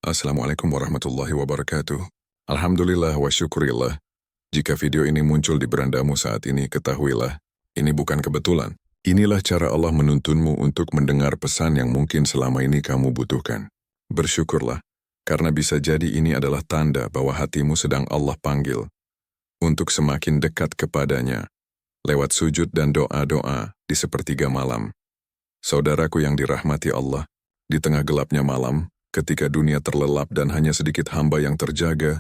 Assalamualaikum warahmatullahi wabarakatuh. Alhamdulillah wa syukurillah. Jika video ini muncul di berandamu saat ini, ketahuilah, ini bukan kebetulan. Inilah cara Allah menuntunmu untuk mendengar pesan yang mungkin selama ini kamu butuhkan. Bersyukurlah, karena bisa jadi ini adalah tanda bahwa hatimu sedang Allah panggil untuk semakin dekat kepadanya, lewat sujud dan doa-doa di sepertiga malam. Saudaraku yang dirahmati Allah, di tengah gelapnya malam, ketika dunia terlelap dan hanya sedikit hamba yang terjaga,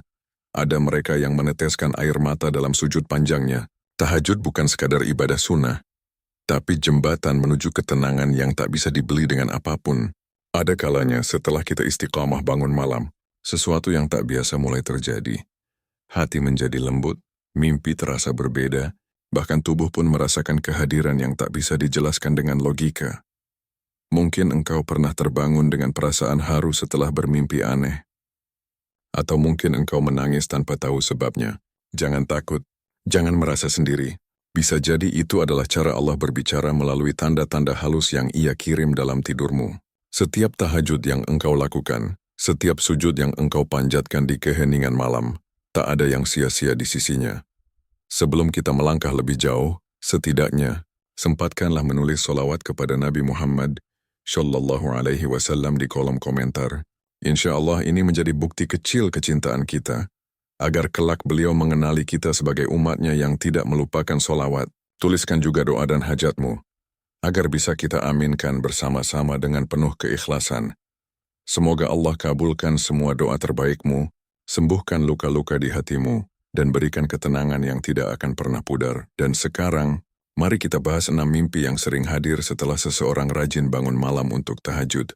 ada mereka yang meneteskan air mata dalam sujud panjangnya. Tahajud bukan sekadar ibadah sunnah, tapi jembatan menuju ketenangan yang tak bisa dibeli dengan apapun. Ada kalanya setelah kita istiqamah bangun malam, sesuatu yang tak biasa mulai terjadi. Hati menjadi lembut, mimpi terasa berbeda, bahkan tubuh pun merasakan kehadiran yang tak bisa dijelaskan dengan logika. Mungkin engkau pernah terbangun dengan perasaan haru setelah bermimpi aneh. Atau mungkin engkau menangis tanpa tahu sebabnya. Jangan takut, jangan merasa sendiri. Bisa jadi itu adalah cara Allah berbicara melalui tanda-tanda halus yang Ia kirim dalam tidurmu. Setiap tahajud yang engkau lakukan, setiap sujud yang engkau panjatkan di keheningan malam, tak ada yang sia-sia di sisinya. Sebelum kita melangkah lebih jauh, setidaknya, sempatkanlah menulis sholawat kepada Nabi Muhammad Shallallahu Alaihi Wasallam di kolom komentar. Insya Allah ini menjadi bukti kecil kecintaan kita, agar kelak beliau mengenali kita sebagai umatnya yang tidak melupakan sholawat. Tuliskan juga doa dan hajatmu, agar bisa kita aminkan bersama-sama dengan penuh keikhlasan. Semoga Allah kabulkan semua doa terbaikmu, sembuhkan luka-luka di hatimu, dan berikan ketenangan yang tidak akan pernah pudar. Dan sekarang, mari kita bahas 6 mimpi yang sering hadir setelah seseorang rajin bangun malam untuk tahajud.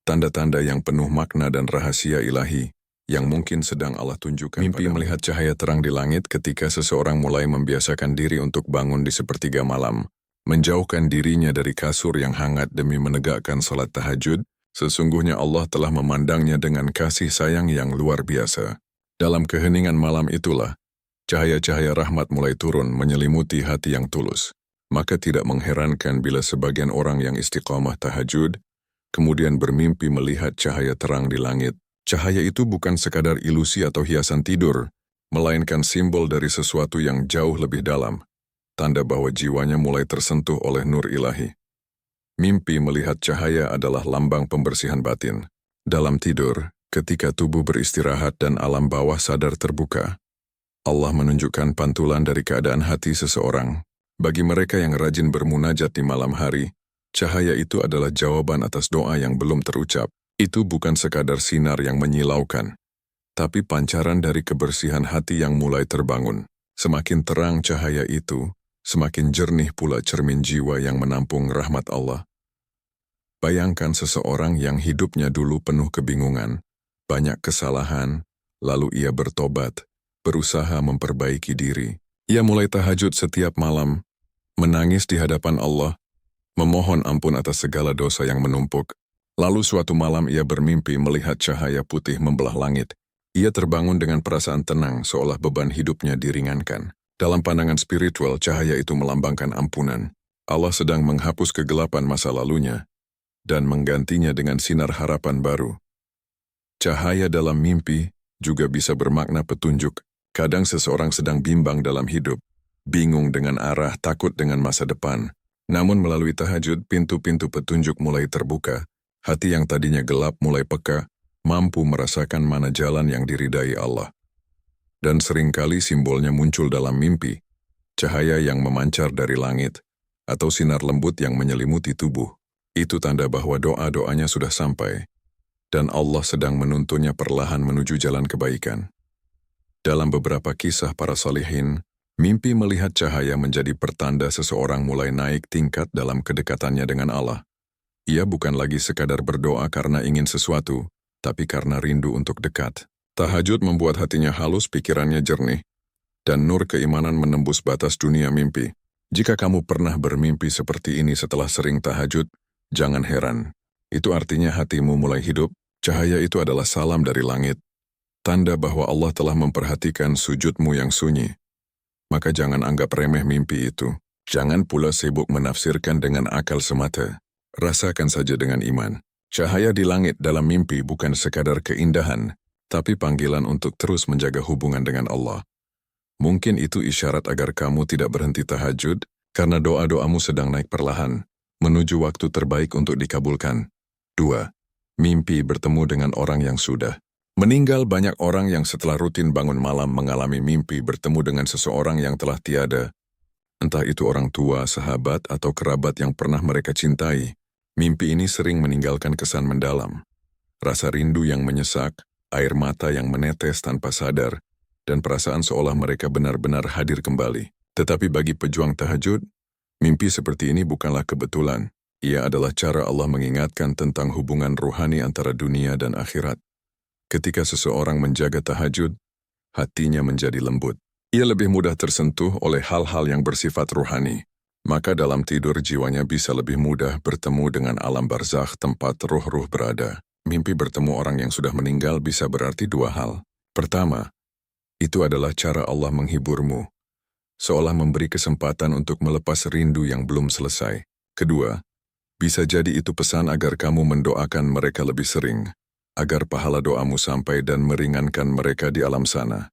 Tanda-tanda yang penuh makna dan rahasia ilahi, yang mungkin sedang Allah tunjukkan. Mimpi melihat cahaya terang di langit ketika seseorang mulai membiasakan diri untuk bangun di sepertiga malam, menjauhkan dirinya dari kasur yang hangat demi menegakkan salat tahajud. Sesungguhnya Allah telah memandangnya dengan kasih sayang yang luar biasa. Dalam keheningan malam itulah, cahaya-cahaya rahmat mulai turun menyelimuti hati yang tulus. Maka tidak mengherankan bila sebagian orang yang istiqamah tahajud, kemudian bermimpi melihat cahaya terang di langit. Cahaya itu bukan sekadar ilusi atau hiasan tidur, melainkan simbol dari sesuatu yang jauh lebih dalam, tanda bahwa jiwanya mulai tersentuh oleh nur ilahi. Mimpi melihat cahaya adalah lambang pembersihan batin. Dalam tidur, ketika tubuh beristirahat dan alam bawah sadar terbuka, Allah menunjukkan pantulan dari keadaan hati seseorang. Bagi mereka yang rajin bermunajat di malam hari, cahaya itu adalah jawaban atas doa yang belum terucap. Itu bukan sekadar sinar yang menyilaukan, tapi pancaran dari kebersihan hati yang mulai terbangun. Semakin terang cahaya itu, semakin jernih pula cermin jiwa yang menampung rahmat Allah. Bayangkan seseorang yang hidupnya dulu penuh kebingungan, banyak kesalahan, lalu ia bertobat, berusaha memperbaiki diri. Ia mulai tahajud setiap malam, menangis di hadapan Allah, memohon ampun atas segala dosa yang menumpuk. Lalu suatu malam ia bermimpi melihat cahaya putih membelah langit. Ia terbangun dengan perasaan tenang seolah beban hidupnya diringankan. Dalam pandangan spiritual, cahaya itu melambangkan ampunan. Allah sedang menghapus kegelapan masa lalunya dan menggantinya dengan sinar harapan baru. Cahaya dalam mimpi juga bisa bermakna petunjuk. Kadang seseorang sedang bimbang dalam hidup, bingung dengan arah, takut dengan masa depan. Namun melalui tahajud, pintu-pintu petunjuk mulai terbuka. Hati yang tadinya gelap mulai peka, mampu merasakan mana jalan yang diridai Allah. Dan seringkali simbolnya muncul dalam mimpi, cahaya yang memancar dari langit, atau sinar lembut yang menyelimuti tubuh. Itu tanda bahwa doa-doanya sudah sampai, dan Allah sedang menuntunnya perlahan menuju jalan kebaikan. Dalam beberapa kisah para salihin, mimpi melihat cahaya menjadi pertanda seseorang mulai naik tingkat dalam kedekatannya dengan Allah. Ia bukan lagi sekadar berdoa karena ingin sesuatu, tapi karena rindu untuk dekat. Tahajud membuat hatinya halus, pikirannya jernih, dan nur keimanan menembus batas dunia mimpi. Jika kamu pernah bermimpi seperti ini setelah sering tahajud, jangan heran. Itu artinya hatimu mulai hidup. Cahaya itu adalah salam dari langit, tanda bahwa Allah telah memperhatikan sujudmu yang sunyi. Maka jangan anggap remeh mimpi itu. Jangan pula sibuk menafsirkan dengan akal semata. Rasakan saja dengan iman. Cahaya di langit dalam mimpi bukan sekadar keindahan, tapi panggilan untuk terus menjaga hubungan dengan Allah. Mungkin itu isyarat agar kamu tidak berhenti tahajud, karena doa-doamu sedang naik perlahan, menuju waktu terbaik untuk dikabulkan. 2. Mimpi bertemu dengan orang yang sudah meninggal. Banyak orang yang setelah rutin bangun malam mengalami mimpi bertemu dengan seseorang yang telah tiada. Entah itu orang tua, sahabat, atau kerabat yang pernah mereka cintai. Mimpi ini sering meninggalkan kesan mendalam. Rasa rindu yang menyesak, air mata yang menetes tanpa sadar, dan perasaan seolah mereka benar-benar hadir kembali. Tetapi bagi pejuang tahajud, mimpi seperti ini bukanlah kebetulan. Ia adalah cara Allah mengingatkan tentang hubungan ruhani antara dunia dan akhirat. Ketika seseorang menjaga tahajud, hatinya menjadi lembut. Ia lebih mudah tersentuh oleh hal-hal yang bersifat ruhani. Maka dalam tidur jiwanya bisa lebih mudah bertemu dengan alam barzakh tempat ruh-ruh berada. Mimpi bertemu orang yang sudah meninggal bisa berarti dua hal. Pertama, itu adalah cara Allah menghiburmu, seolah memberi kesempatan untuk melepas rindu yang belum selesai. Kedua, bisa jadi itu pesan agar kamu mendoakan mereka lebih sering, agar pahala doamu sampai dan meringankan mereka di alam sana.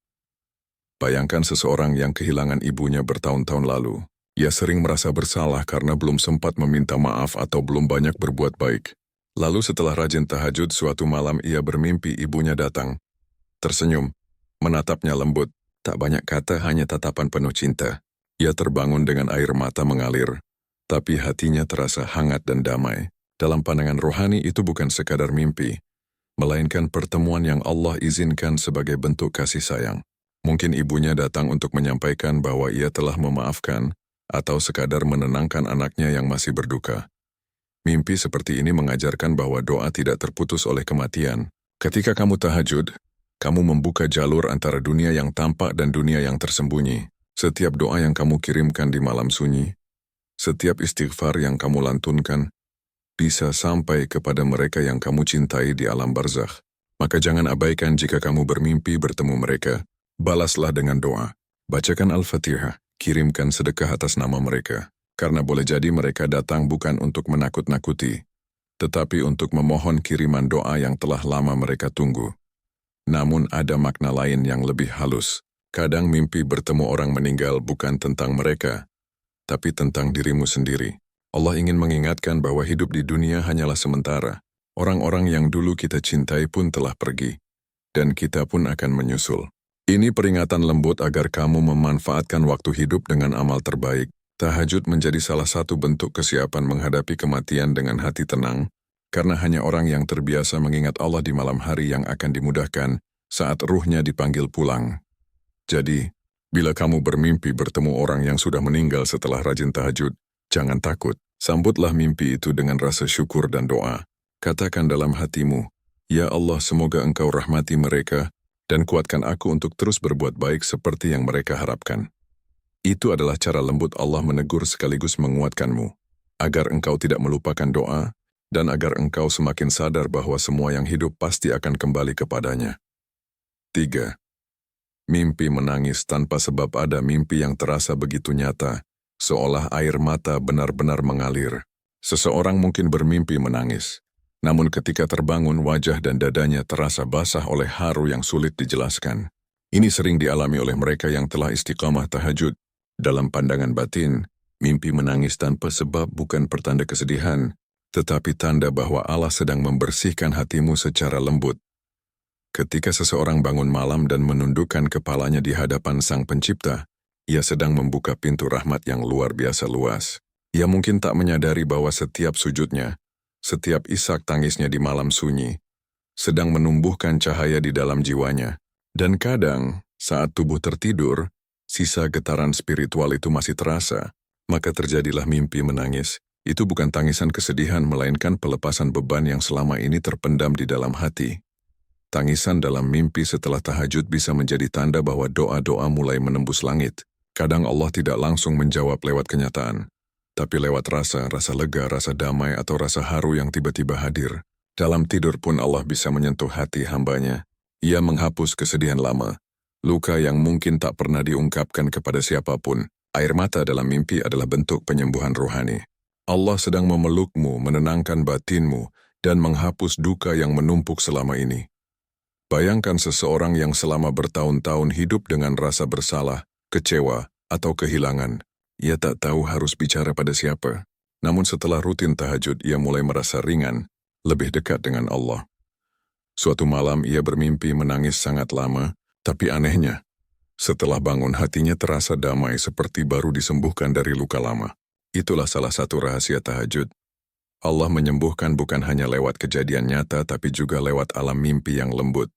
Bayangkan seseorang yang kehilangan ibunya bertahun-tahun lalu. Ia sering merasa bersalah karena belum sempat meminta maaf atau belum banyak berbuat baik. Lalu setelah rajin tahajud, suatu malam ia bermimpi ibunya datang. Tersenyum, menatapnya lembut, tak banyak kata, hanya tatapan penuh cinta. Ia terbangun dengan air mata mengalir, tapi hatinya terasa hangat dan damai. Dalam pandangan rohani itu bukan sekadar mimpi, melainkan pertemuan yang Allah izinkan sebagai bentuk kasih sayang. Mungkin ibunya datang untuk menyampaikan bahwa ia telah memaafkan, atau sekadar menenangkan anaknya yang masih berduka. Mimpi seperti ini mengajarkan bahwa doa tidak terputus oleh kematian. Ketika kamu tahajud, kamu membuka jalur antara dunia yang tampak dan dunia yang tersembunyi. Setiap doa yang kamu kirimkan di malam sunyi, setiap istighfar yang kamu lantunkan, bisa sampai kepada mereka yang kamu cintai di alam barzakh. Maka jangan abaikan jika kamu bermimpi bertemu mereka. Balaslah dengan doa. Bacakan Al-Fatihah, kirimkan sedekah atas nama mereka. Karena boleh jadi mereka datang bukan untuk menakut-nakuti, tetapi untuk memohon kiriman doa yang telah lama mereka tunggu. Namun ada makna lain yang lebih halus. Kadang mimpi bertemu orang meninggal bukan tentang mereka, tapi tentang dirimu sendiri. Allah ingin mengingatkan bahwa hidup di dunia hanyalah sementara. Orang-orang yang dulu kita cintai pun telah pergi, dan kita pun akan menyusul. Ini peringatan lembut agar kamu memanfaatkan waktu hidup dengan amal terbaik. Tahajud menjadi salah satu bentuk kesiapan menghadapi kematian dengan hati tenang, karena hanya orang yang terbiasa mengingat Allah di malam hari yang akan dimudahkan saat ruhnya dipanggil pulang. Jadi, bila kamu bermimpi bertemu orang yang sudah meninggal setelah rajin tahajud, jangan takut. Sambutlah mimpi itu dengan rasa syukur dan doa. Katakan dalam hatimu, "Ya Allah, semoga Engkau rahmati mereka dan kuatkan aku untuk terus berbuat baik seperti yang mereka harapkan." Itu adalah cara lembut Allah menegur sekaligus menguatkanmu, agar engkau tidak melupakan doa dan agar engkau semakin sadar bahwa semua yang hidup pasti akan kembali kepadanya. 3. Mimpi menangis tanpa sebab. Ada mimpi yang terasa begitu nyata, seolah air mata benar-benar mengalir. Seseorang mungkin bermimpi menangis, namun ketika terbangun wajah dan dadanya terasa basah oleh haru yang sulit dijelaskan. Ini sering dialami oleh mereka yang telah istiqamah tahajud. Dalam pandangan batin, mimpi menangis tanpa sebab bukan pertanda kesedihan, tetapi tanda bahwa Allah sedang membersihkan hatimu secara lembut. Ketika seseorang bangun malam dan menundukkan kepalanya di hadapan Sang Pencipta, ia sedang membuka pintu rahmat yang luar biasa luas. Ia mungkin tak menyadari bahwa setiap sujudnya, setiap isak tangisnya di malam sunyi, sedang menumbuhkan cahaya di dalam jiwanya. Dan kadang, saat tubuh tertidur, sisa getaran spiritual itu masih terasa, maka terjadilah mimpi menangis. Itu bukan tangisan kesedihan, melainkan pelepasan beban yang selama ini terpendam di dalam hati. Tangisan dalam mimpi setelah tahajud bisa menjadi tanda bahwa doa-doa mulai menembus langit. Kadang Allah tidak langsung menjawab lewat kenyataan, tapi lewat rasa lega, rasa damai, atau rasa haru yang tiba-tiba hadir. Dalam tidur pun Allah bisa menyentuh hati hambanya. Ia menghapus kesedihan lama, luka yang mungkin tak pernah diungkapkan kepada siapapun. Air mata dalam mimpi adalah bentuk penyembuhan rohani. Allah sedang memelukmu, menenangkan batinmu, dan menghapus duka yang menumpuk selama ini. Bayangkan seseorang yang selama bertahun-tahun hidup dengan rasa bersalah, kecewa, atau kehilangan. Ia tak tahu harus bicara pada siapa. Namun setelah rutin tahajud, ia mulai merasa ringan, lebih dekat dengan Allah. Suatu malam ia bermimpi menangis sangat lama, tapi anehnya, setelah bangun hatinya terasa damai seperti baru disembuhkan dari luka lama. Itulah salah satu rahasia tahajud. Allah menyembuhkan bukan hanya lewat kejadian nyata, tapi juga lewat alam mimpi yang lembut.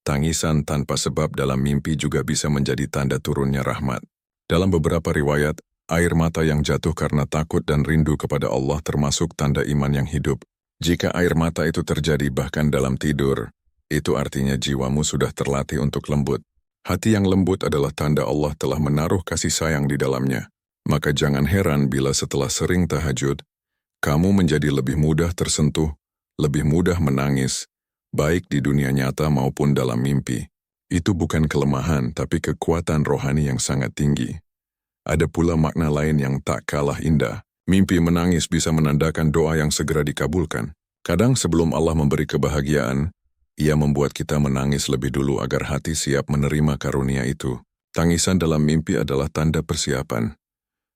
Tangisan tanpa sebab dalam mimpi juga bisa menjadi tanda turunnya rahmat. Dalam beberapa riwayat, air mata yang jatuh karena takut dan rindu kepada Allah termasuk tanda iman yang hidup. Jika air mata itu terjadi bahkan dalam tidur, itu artinya jiwamu sudah terlatih untuk lembut. Hati yang lembut adalah tanda Allah telah menaruh kasih sayang di dalamnya. Maka jangan heran bila setelah sering tahajud, kamu menjadi lebih mudah tersentuh, lebih mudah menangis, baik di dunia nyata maupun dalam mimpi. Itu bukan kelemahan, tapi kekuatan rohani yang sangat tinggi. Ada pula makna lain yang tak kalah indah. Mimpi menangis bisa menandakan doa yang segera dikabulkan. Kadang sebelum Allah memberi kebahagiaan, Ia membuat kita menangis lebih dulu agar hati siap menerima karunia itu. Tangisan dalam mimpi adalah tanda persiapan.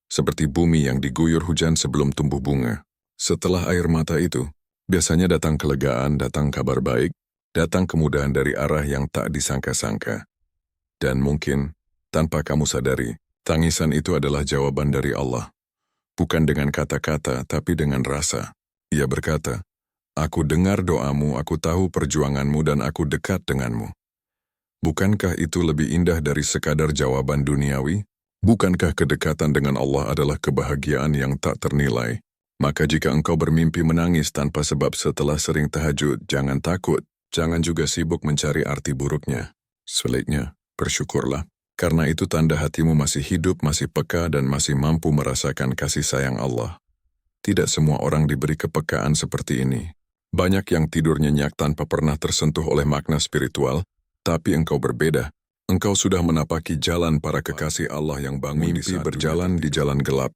Seperti bumi yang diguyur hujan sebelum tumbuh bunga. Setelah air mata itu, biasanya datang kelegaan, datang kabar baik, datang kemudahan dari arah yang tak disangka-sangka. Dan mungkin, tanpa kamu sadari, tangisan itu adalah jawaban dari Allah. Bukan dengan kata-kata, tapi dengan rasa. Ia berkata, "Aku dengar doamu, aku tahu perjuanganmu, dan aku dekat denganmu." Bukankah itu lebih indah dari sekadar jawaban duniawi? Bukankah kedekatan dengan Allah adalah kebahagiaan yang tak ternilai? Maka jika engkau bermimpi menangis tanpa sebab setelah sering tahajud, jangan takut. Jangan juga sibuk mencari arti buruknya. Sebaliknya, bersyukurlah. Karena itu tanda hatimu masih hidup, masih peka, dan masih mampu merasakan kasih sayang Allah. Tidak semua orang diberi kepekaan seperti ini. Banyak yang tidur nyenyak tanpa pernah tersentuh oleh makna spiritual, tapi engkau berbeda. Engkau sudah menapaki jalan para kekasih Allah yang bangun mimpi berjalan di jalan gelap.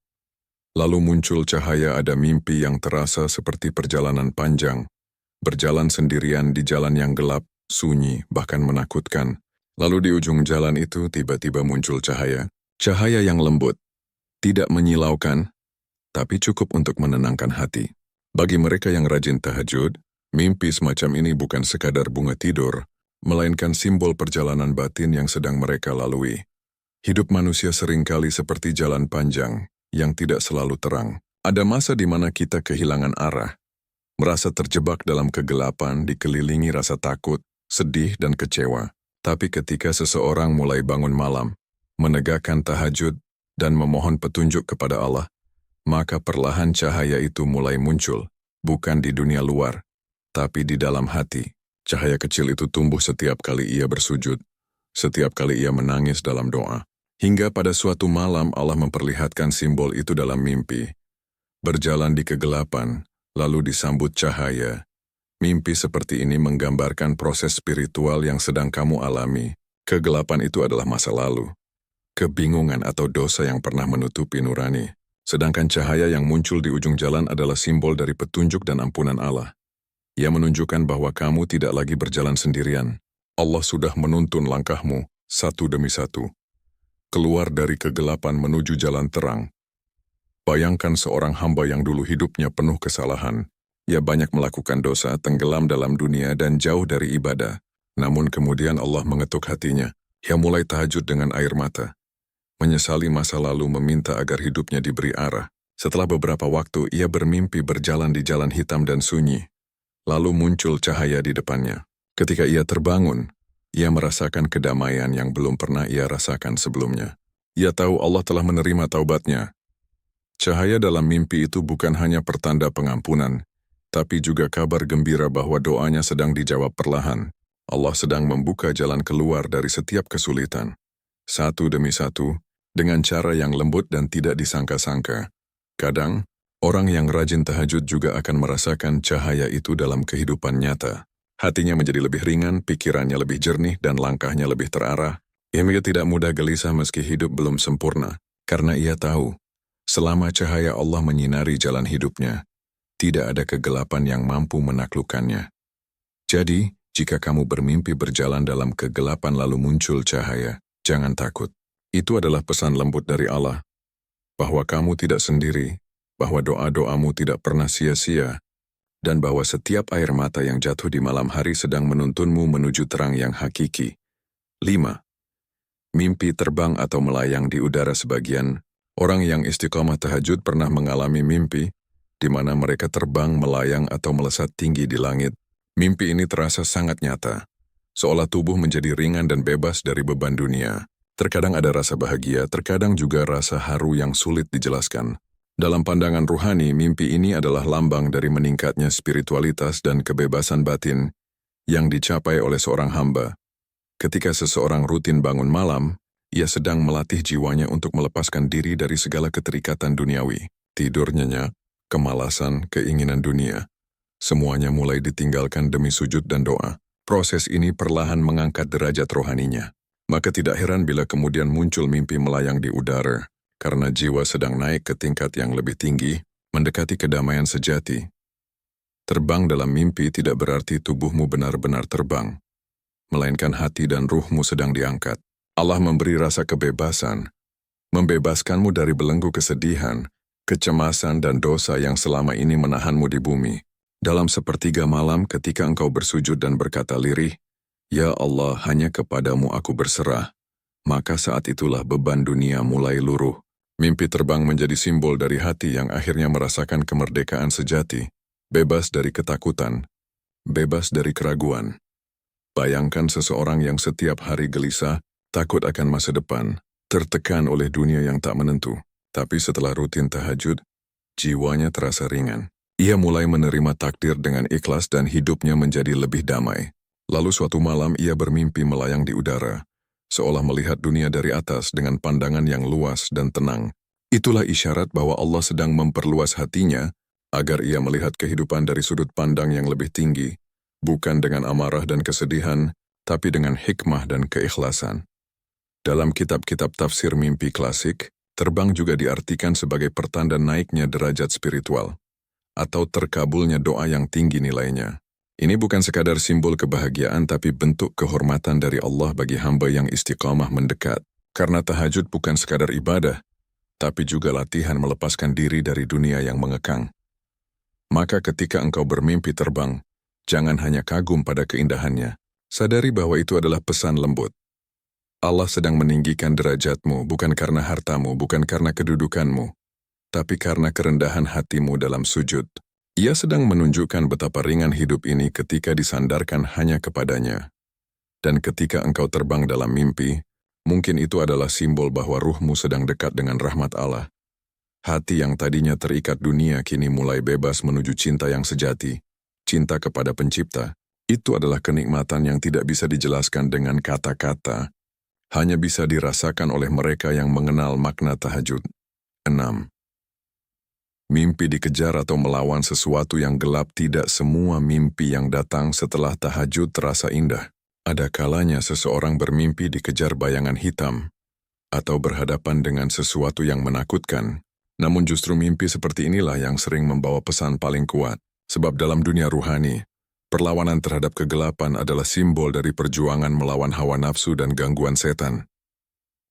Lalu muncul cahaya, ada mimpi yang terasa seperti perjalanan panjang. Berjalan sendirian di jalan yang gelap, sunyi, bahkan menakutkan. Lalu di ujung jalan itu tiba-tiba muncul cahaya. Cahaya yang lembut, tidak menyilaukan, tapi cukup untuk menenangkan hati. Bagi mereka yang rajin tahajud, mimpi semacam ini bukan sekadar bunga tidur, melainkan simbol perjalanan batin yang sedang mereka lalui. Hidup manusia seringkali seperti jalan panjang yang tidak selalu terang. Ada masa di mana kita kehilangan arah, merasa terjebak dalam kegelapan, dikelilingi rasa takut, sedih, dan kecewa. Tapi ketika seseorang mulai bangun malam, menegakkan tahajud, dan memohon petunjuk kepada Allah, maka perlahan cahaya itu mulai muncul, bukan di dunia luar, tapi di dalam hati. Cahaya kecil itu tumbuh setiap kali ia bersujud, setiap kali ia menangis dalam doa. Hingga pada suatu malam Allah memperlihatkan simbol itu dalam mimpi. Berjalan di kegelapan, lalu disambut cahaya. Mimpi seperti ini menggambarkan proses spiritual yang sedang kamu alami. Kegelapan itu adalah masa lalu, kebingungan atau dosa yang pernah menutupi nurani. Sedangkan cahaya yang muncul di ujung jalan adalah simbol dari petunjuk dan ampunan Allah. Ia menunjukkan bahwa kamu tidak lagi berjalan sendirian. Allah sudah menuntun langkahmu, satu demi satu, keluar dari kegelapan menuju jalan terang. Bayangkan seorang hamba yang dulu hidupnya penuh kesalahan. Ia banyak melakukan dosa, tenggelam dalam dunia, dan jauh dari ibadah. Namun kemudian Allah mengetuk hatinya. Ia mulai tahajud dengan air mata. Menyesali masa lalu, meminta agar hidupnya diberi arah. Setelah beberapa waktu, ia bermimpi berjalan di jalan hitam dan sunyi. Lalu muncul cahaya di depannya. Ketika ia terbangun, ia merasakan kedamaian yang belum pernah ia rasakan sebelumnya. Ia tahu Allah telah menerima taubatnya. Cahaya dalam mimpi itu bukan hanya pertanda pengampunan, tapi juga kabar gembira bahwa doanya sedang dijawab perlahan. Allah sedang membuka jalan keluar dari setiap kesulitan. Satu demi satu, dengan cara yang lembut dan tidak disangka-sangka. Kadang, orang yang rajin tahajud juga akan merasakan cahaya itu dalam kehidupan nyata. Hatinya menjadi lebih ringan, pikirannya lebih jernih, dan langkahnya lebih terarah. Ia tidak mudah gelisah meski hidup belum sempurna, karena ia tahu, selama cahaya Allah menyinari jalan hidupnya, Tidak ada kegelapan yang mampu menaklukkannya. Jadi, jika kamu bermimpi berjalan dalam kegelapan lalu muncul cahaya, jangan takut. Itu adalah pesan lembut dari Allah, bahwa kamu tidak sendiri, bahwa doa-doamu tidak pernah sia-sia, dan bahwa setiap air mata yang jatuh di malam hari sedang menuntunmu menuju terang yang hakiki. 5. Mimpi terbang atau melayang di udara. Sebagian orang yang istiqomah tahajud pernah mengalami mimpi di mana mereka terbang, melayang, atau melesat tinggi di langit. Mimpi ini terasa sangat nyata, seolah tubuh menjadi ringan dan bebas dari beban dunia. Terkadang ada rasa bahagia, terkadang juga rasa haru yang sulit dijelaskan. Dalam pandangan ruhani, mimpi ini adalah lambang dari meningkatnya spiritualitas dan kebebasan batin yang dicapai oleh seorang hamba. Ketika seseorang rutin bangun malam, ia sedang melatih jiwanya untuk melepaskan diri dari segala keterikatan duniawi. Tidur nyenyak, kemalasan, keinginan dunia. Semuanya mulai ditinggalkan demi sujud dan doa. Proses ini perlahan mengangkat derajat rohaninya. Maka tidak heran bila kemudian muncul mimpi melayang di udara, karena jiwa sedang naik ke tingkat yang lebih tinggi, mendekati kedamaian sejati. Terbang dalam mimpi tidak berarti tubuhmu benar-benar terbang, melainkan hati dan ruhmu sedang diangkat. Allah memberi rasa kebebasan, membebaskanmu dari belenggu kesedihan, kecemasan dan dosa yang selama ini menahanmu di bumi. Dalam sepertiga malam ketika engkau bersujud dan berkata lirih, "Ya Allah, hanya kepadamu aku berserah," maka saat itulah beban dunia mulai luruh. Mimpi terbang menjadi simbol dari hati yang akhirnya merasakan kemerdekaan sejati, bebas dari ketakutan, bebas dari keraguan. Bayangkan seseorang yang setiap hari gelisah, takut akan masa depan, tertekan oleh dunia yang tak menentu. Tapi setelah rutin tahajud, jiwanya terasa ringan. Ia mulai menerima takdir dengan ikhlas dan hidupnya menjadi lebih damai. Lalu suatu malam ia bermimpi melayang di udara, seolah melihat dunia dari atas dengan pandangan yang luas dan tenang. Itulah isyarat bahwa Allah sedang memperluas hatinya agar ia melihat kehidupan dari sudut pandang yang lebih tinggi, bukan dengan amarah dan kesedihan, tapi dengan hikmah dan keikhlasan. Dalam kitab-kitab tafsir mimpi klasik, terbang juga diartikan sebagai pertanda naiknya derajat spiritual, atau terkabulnya doa yang tinggi nilainya. Ini bukan sekadar simbol kebahagiaan tapi bentuk kehormatan dari Allah bagi hamba yang istiqamah mendekat. Karena tahajud bukan sekadar ibadah, tapi juga latihan melepaskan diri dari dunia yang mengekang. Maka ketika engkau bermimpi terbang, jangan hanya kagum pada keindahannya. Sadari bahwa itu adalah pesan lembut. Allah sedang meninggikan derajatmu bukan karena hartamu, bukan karena kedudukanmu, tapi karena kerendahan hatimu dalam sujud. Ia sedang menunjukkan betapa ringan hidup ini ketika disandarkan hanya kepadanya. Dan ketika engkau terbang dalam mimpi, mungkin itu adalah simbol bahwa ruhmu sedang dekat dengan rahmat Allah. Hati yang tadinya terikat dunia kini mulai bebas menuju cinta yang sejati, cinta kepada Pencipta. Itu adalah kenikmatan yang tidak bisa dijelaskan dengan kata-kata, hanya bisa dirasakan oleh mereka yang mengenal makna tahajud. 6. Mimpi dikejar atau melawan sesuatu yang gelap. Tidak semua mimpi yang datang setelah tahajud terasa indah. Ada kalanya seseorang bermimpi dikejar bayangan hitam, atau berhadapan dengan sesuatu yang menakutkan. Namun justru mimpi seperti inilah yang sering membawa pesan paling kuat. Sebab dalam dunia ruhani, perlawanan terhadap kegelapan adalah simbol dari perjuangan melawan hawa nafsu dan gangguan setan.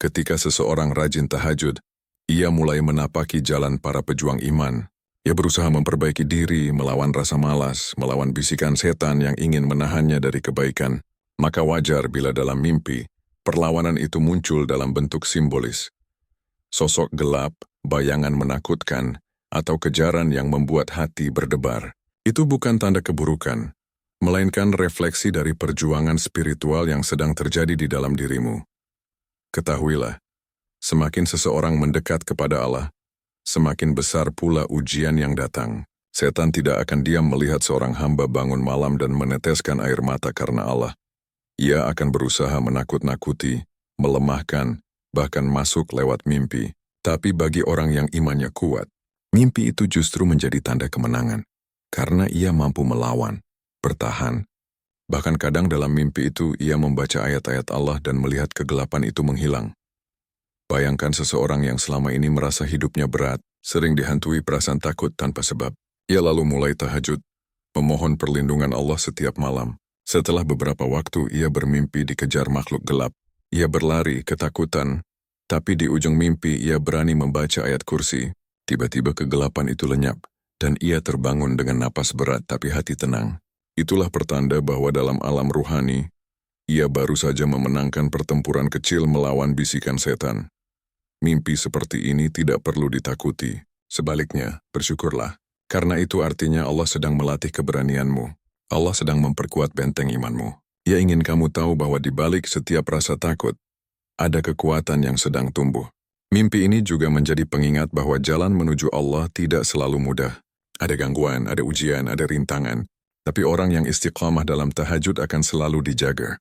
Ketika seseorang rajin tahajud, ia mulai menapaki jalan para pejuang iman. Ia berusaha memperbaiki diri, melawan rasa malas, melawan bisikan setan yang ingin menahannya dari kebaikan. Maka wajar bila dalam mimpi, perlawanan itu muncul dalam bentuk simbolis. Sosok gelap, bayangan menakutkan, atau kejaran yang membuat hati berdebar. Itu bukan tanda keburukan, melainkan refleksi dari perjuangan spiritual yang sedang terjadi di dalam dirimu. Ketahuilah, semakin seseorang mendekat kepada Allah, semakin besar pula ujian yang datang. Setan tidak akan diam melihat seorang hamba bangun malam dan meneteskan air mata karena Allah. Ia akan berusaha menakut-nakuti, melemahkan, bahkan masuk lewat mimpi. Tapi bagi orang yang imannya kuat, mimpi itu justru menjadi tanda kemenangan. Karena ia mampu melawan, bertahan. Bahkan kadang dalam mimpi itu ia membaca ayat-ayat Allah dan melihat kegelapan itu menghilang. Bayangkan seseorang yang selama ini merasa hidupnya berat, sering dihantui perasaan takut tanpa sebab. Ia lalu mulai tahajud, memohon perlindungan Allah setiap malam. Setelah beberapa waktu ia bermimpi dikejar makhluk gelap. Ia berlari ketakutan, tapi di ujung mimpi ia berani membaca ayat kursi. Tiba-tiba kegelapan itu lenyap, dan ia terbangun dengan napas berat tapi hati tenang. Itulah pertanda bahwa dalam alam ruhani, ia baru saja memenangkan pertempuran kecil melawan bisikan setan. Mimpi seperti ini tidak perlu ditakuti. Sebaliknya, bersyukurlah. Karena itu artinya Allah sedang melatih keberanianmu. Allah sedang memperkuat benteng imanmu. Ia ingin kamu tahu bahwa di balik setiap rasa takut, ada kekuatan yang sedang tumbuh. Mimpi ini juga menjadi pengingat bahwa jalan menuju Allah tidak selalu mudah. Ada gangguan, ada ujian, ada rintangan. Tapi orang yang istiqamah dalam tahajud akan selalu dijaga.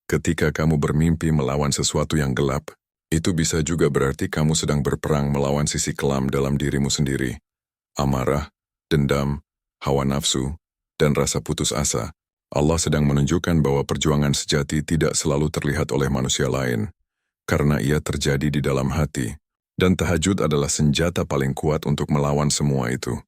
Ketika kamu bermimpi melawan sesuatu yang gelap, itu bisa juga berarti kamu sedang berperang melawan sisi kelam dalam dirimu sendiri. Amarah, dendam, hawa nafsu, dan rasa putus asa. Allah sedang menunjukkan bahwa perjuangan sejati tidak selalu terlihat oleh manusia lain, karena ia terjadi di dalam hati. Dan tahajud adalah senjata paling kuat untuk melawan semua itu.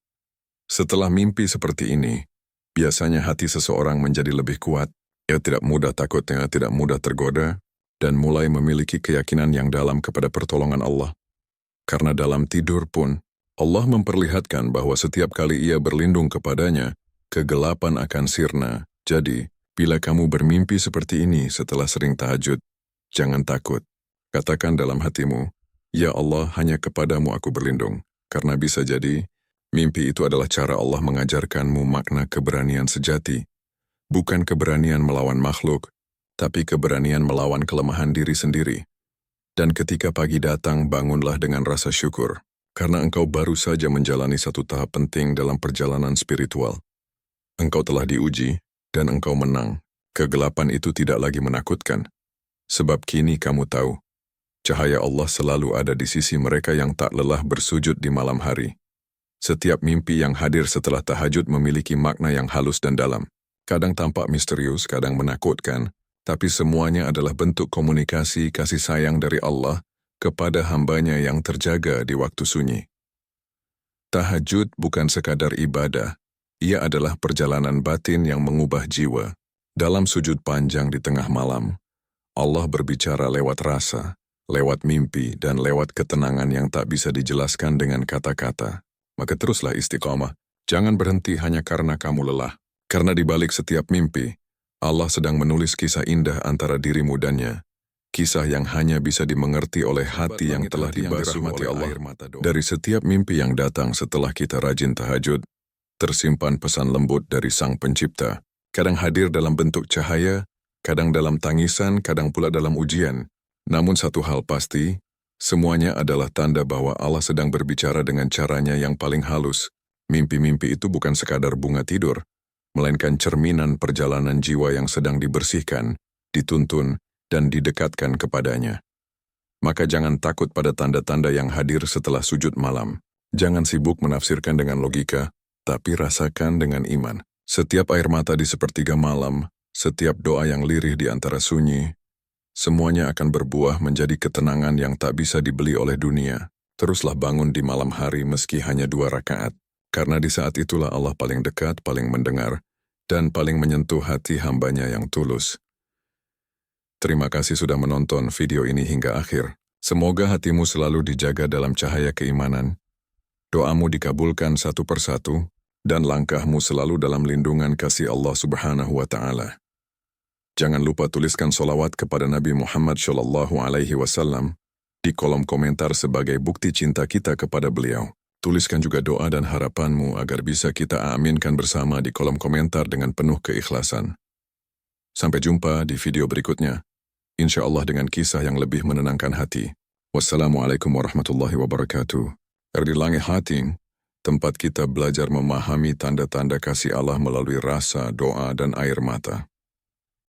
Setelah mimpi seperti ini, biasanya hati seseorang menjadi lebih kuat. Ia tidak mudah takutnya, tidak mudah tergoda, dan mulai memiliki keyakinan yang dalam kepada pertolongan Allah. Karena dalam tidur pun, Allah memperlihatkan bahwa setiap kali ia berlindung kepadanya, kegelapan akan sirna. Jadi, bila kamu bermimpi seperti ini setelah sering tahajud, jangan takut. Katakan dalam hatimu, "Ya Allah, hanya kepadamu aku berlindung." Karena bisa jadi, mimpi itu adalah cara Allah mengajarkanmu makna keberanian sejati. Bukan keberanian melawan makhluk, tapi keberanian melawan kelemahan diri sendiri. Dan ketika pagi datang, bangunlah dengan rasa syukur, karena engkau baru saja menjalani satu tahap penting dalam perjalanan spiritual. Engkau telah diuji, dan engkau menang. Kegelapan itu tidak lagi menakutkan, sebab kini kamu tahu, cahaya Allah selalu ada di sisi mereka yang tak lelah bersujud di malam hari. Setiap mimpi yang hadir setelah tahajud memiliki makna yang halus dan dalam. Kadang tampak misterius, kadang menakutkan, tapi semuanya adalah bentuk komunikasi kasih sayang dari Allah kepada hambanya yang terjaga di waktu sunyi. Tahajud bukan sekadar ibadah, ia adalah perjalanan batin yang mengubah jiwa. Dalam sujud panjang di tengah malam, Allah berbicara lewat rasa, lewat mimpi, dan lewat ketenangan yang tak bisa dijelaskan dengan kata-kata. Maka teruslah istiqamah, jangan berhenti hanya karena kamu lelah. Karena di balik setiap mimpi, Allah sedang menulis kisah indah antara dirimu dannya. Kisah yang hanya bisa dimengerti oleh hati yang telah dibasuh oleh Allah. Dari setiap mimpi yang datang setelah kita rajin tahajud, tersimpan pesan lembut dari Sang Pencipta. Kadang hadir dalam bentuk cahaya, kadang dalam tangisan, kadang pula dalam ujian. Namun satu hal pasti, semuanya adalah tanda bahwa Allah sedang berbicara dengan caranya yang paling halus. Mimpi-mimpi itu bukan sekadar bunga tidur, melainkan cerminan perjalanan jiwa yang sedang dibersihkan, dituntun, dan didekatkan kepadanya. Maka jangan takut pada tanda-tanda yang hadir setelah sujud malam. Jangan sibuk menafsirkan dengan logika, tapi rasakan dengan iman. Setiap air mata di sepertiga malam, setiap doa yang lirih di antara sunyi, semuanya akan berbuah menjadi ketenangan yang tak bisa dibeli oleh dunia. Teruslah bangun di malam hari meski hanya 2 rakaat. Karena di saat itulah Allah paling dekat, paling mendengar, dan paling menyentuh hati hambanya yang tulus. Terima kasih sudah menonton video ini hingga akhir. Semoga hatimu selalu dijaga dalam cahaya keimanan. Doamu dikabulkan satu persatu, dan langkahmu selalu dalam lindungan kasih Allah Subhanahu wa Ta'ala. Jangan lupa tuliskan sholawat kepada Nabi Muhammad SAW di kolom komentar sebagai bukti cinta kita kepada beliau. Tuliskan juga doa dan harapanmu agar bisa kita aminkan bersama di kolom komentar dengan penuh keikhlasan. Sampai jumpa di video berikutnya. Insya Allah dengan kisah yang lebih menenangkan hati. Wassalamualaikum warahmatullahi wabarakatuh. Erdilangi hati, tempat kita belajar memahami tanda-tanda kasih Allah melalui rasa, doa, dan air mata.